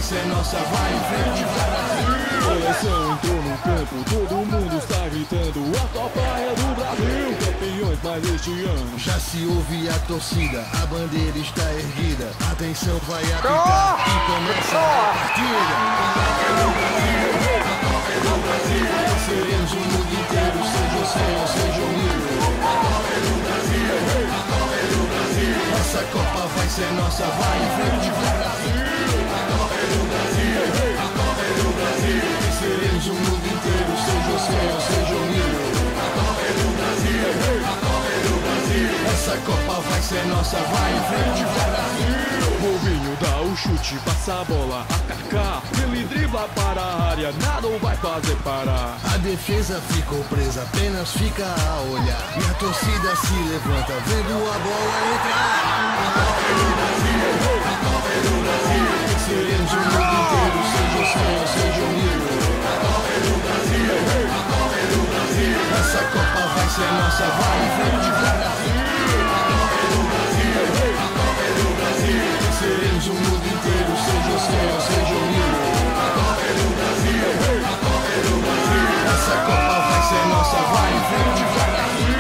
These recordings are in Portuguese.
ser nossa, vai em frente, vai Brasil. Seleção entrou no campo, todo mundo está gritando, a Copa é do Brasil, campeões mais este ano. Já se ouve a torcida, a bandeira está erguida, atenção vai apitar e começa a partida. A Copa é do Brasil, a Copa é do Brasil, seremos o mundo inteiro, seja sem ou seja unido. A Copa é do Brasil, a Copa é do Brasil, essa Copa vai ser nossa, vai em frente, vai Brasil. A Copa é do Brasil, a Copa é do Brasil, seremos o mundo inteiro, seja sem ou seja unido. A Copa é do Brasil, a Copa é do Brasil, essa Copa vai ser nossa, vai em frente, vai Brasil. Robinho dá o chute, passa a bola a Kaká, ele dribla para a área, nada o vai fazer parar. A defesa ficou presa, apenas fica a olhar, e a torcida se levanta, vendo a bola entrar. A Copa é do Brasil, a Copa é do Brasil, seremos o mundo inteiro, seja sem ou seja unido. A Copa é do Brasil, a Copa é do Brasil, essa Copa vai ser nossa, vai em frente, vai Brasil. A Copa é do Brasil, a Copa é do Brasil, seremos o mundo inteiro, seja sem ou seja unido. A Copa é do Brasil, a Copa é do Brasil, essa Copa vai ser nossa, vai em frente, vai Brasil.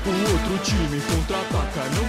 O outro time contra-ataca, não